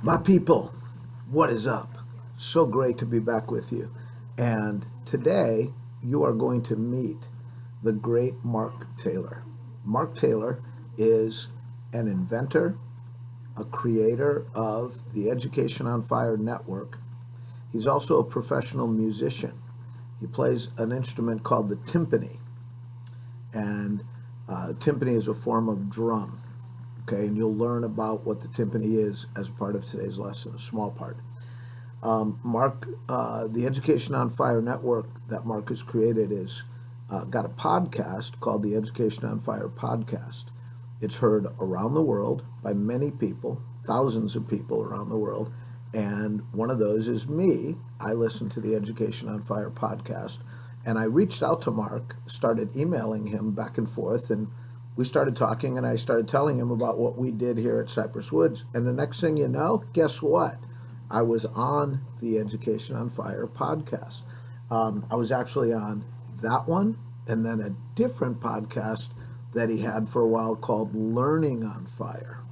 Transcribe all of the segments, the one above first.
My people, what is up? So great to be back with you. And today you are going to meet the great Mark Taylor. Mark Taylor is an inventor, a creator of the Education on Fire network. He's also a professional musician. He plays an instrument called the timpani, and timpani is a form of drum. Okay, and you'll learn about what the timpani is as part of today's lesson, a small part. Mark, the Education on Fire network that Mark has created is got a podcast called the Education on Fire podcast. It's heard around the world by many people, thousands of people around the world, and one of those is me. I listen to the Education on Fire podcast, and I reached out to Mark, started emailing him back and forth, and we started talking, and I started telling him about what we did here at Cypress Woods. And the next thing you know, guess what? I was on the Education on Fire podcast. I was actually on that one and then a different podcast that he had for a while called Learning on Fire.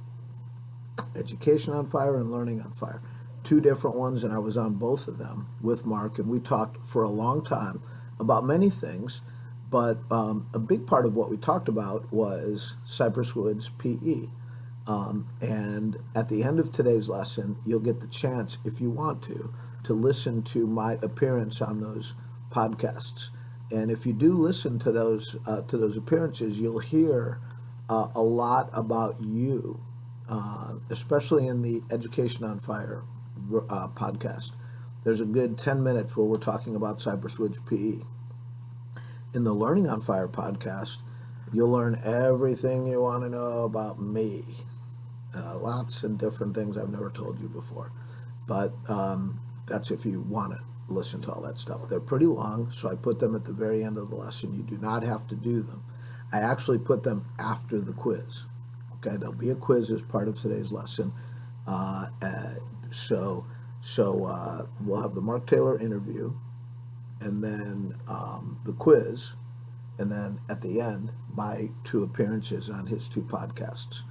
Education on Fire and Learning on Fire. Two different ones, and I was on both of them with Mark, and we talked for a long time about many things, but a big part of what we talked about was Cypress Woods PE. And at the end of today's lesson, you'll get the chance, if you want to listen to my appearance on those podcasts. And if you do listen to those appearances, you'll hear a lot about you, especially in the Education on Fire podcast. There's a good 10 minutes where we're talking about Cypress Woods PE. In the Learning on Fire podcast, you'll learn everything you want to know about me. Lots of different things I've never told you before. But that's if you want to listen to all that stuff. They're pretty long, so I put them at the very end of the lesson. You do not have to do them. I actually put them after the quiz. Okay, there'll be a quiz as part of today's lesson. So we'll have the Mark Taylor interview, and then the quiz, and then at the end, my two appearances on his two podcasts.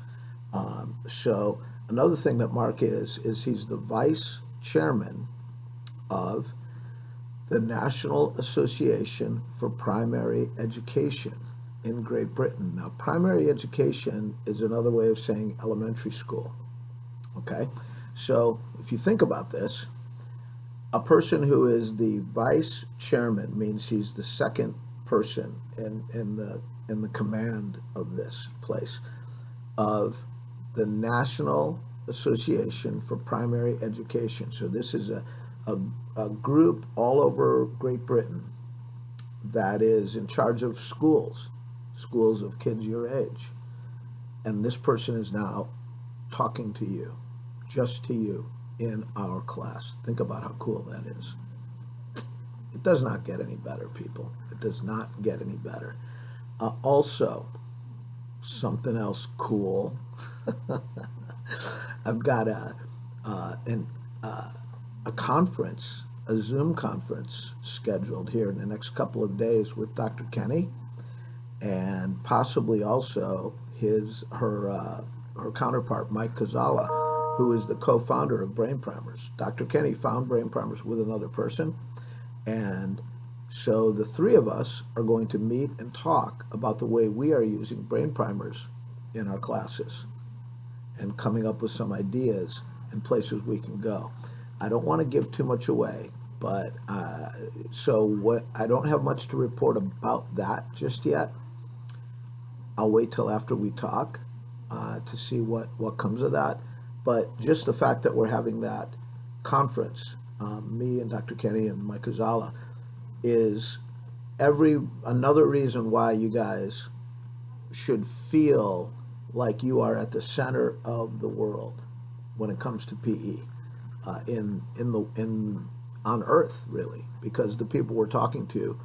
So another thing that Mark is he's the vice chairman of the National Association for Primary Education in Great Britain. Now, primary education is another way of saying elementary school. Okay? So if you think about this, a person who is the vice chairman means he's the second person in the command of this place, of the National Association for Primary Education. So this is a group all over Great Britain that is in charge of schools of kids your age. And this person is now talking to you, just to you, in our class. Think about how cool that is. It does not get any better, people. It does not get any better. Also, something else cool. I've got a conference, a Zoom conference scheduled here in the next couple of days with Dr. Kenny, and possibly also her counterpart, Mike Kazala, who is the co-founder of Brain Primers. Dr. Kenny found Brain Primers with another person, and so the three of us are going to meet and talk about the way we are using Brain Primers in our classes and coming up with some ideas and places we can go. I don't want to give too much away, but I don't have much to report about that just yet. I'll wait till after we talk to see what comes of that. But just the fact that we're having that conference, me and Dr. Kenny and Mike Kazala, is another reason why you guys should feel like you are at the center of the world when it comes to PE on Earth, really, because the people we're talking to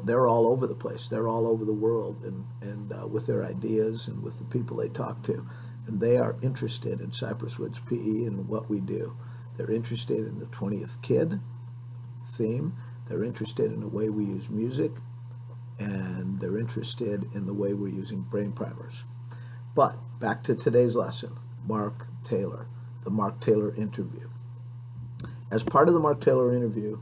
they're all over the place. They're all over the world, and with their ideas and with the people they talk to, and they are interested in Cypress Woods PE and what we do. They're interested in the 20th Kid theme. They're interested in the way we use music, and they're interested in the way we're using Brain Primers. But back to today's lesson, Mark Taylor. the Mark Taylor interview. As part of the Mark Taylor interview,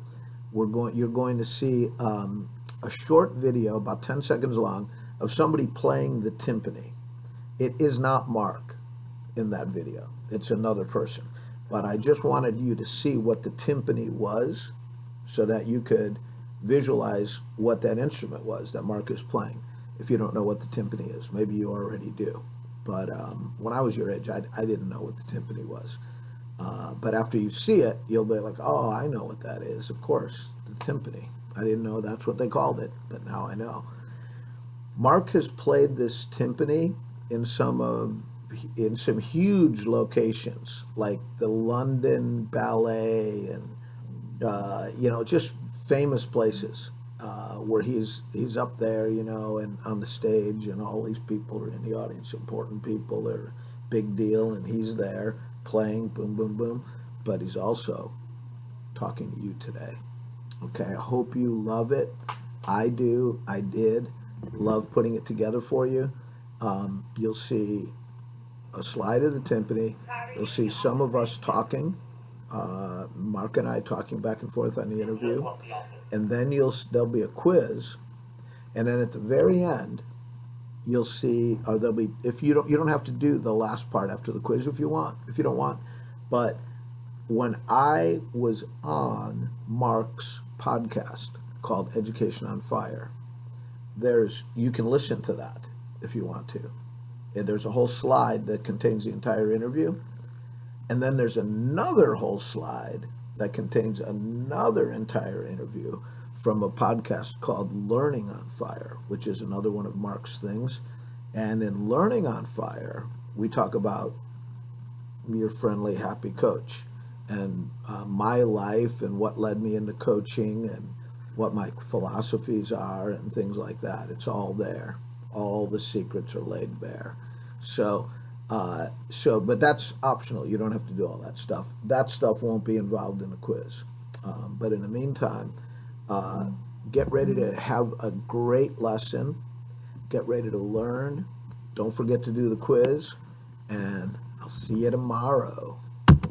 you're going to see a short video, about 10 seconds long, of somebody playing the timpani. It is not Mark in that video. It's another person. But I just wanted you to see what the timpani was so that you could visualize what that instrument was that Mark is playing. If you don't know what the timpani is, maybe you already do. But when I was your age, I didn't know what the timpani was. But after you see it, you'll be like, oh, I know what that is. Of course, the timpani. I didn't know that's what they called it, but now I know. Mark has played this timpani in some huge locations, like the London Ballet and just famous places where he's up there, and on the stage, and all these people are in the audience, important people, they're big deal, and he's there playing, boom, boom, boom. But he's also talking to you today. Okay, I hope you love it. I do. I did love putting it together for you. You'll see a slide of the timpani. You'll see some of us talking, Mark and I talking back and forth on the interview, and then there'll be a quiz, and then at the very end, you'll see, or there'll be, if you don't have to do the last part after the quiz if you don't want, but when I was on Mark's podcast called Education on Fire, you can listen to that if you want to. And there's a whole slide that contains the entire interview. And then there's another whole slide that contains another entire interview from a podcast called Learning on Fire, which is another one of Mark's things. And in Learning on Fire, we talk about your friendly, happy coach and my life and what led me into coaching and what my philosophies are and things like that. It's all there. All the secrets are laid bare. But that's optional. You don't have to do all that stuff. That stuff won't be involved in the quiz. But in the meantime, get ready to have a great lesson. Get ready to learn. Don't forget to do the quiz. And I'll see you tomorrow.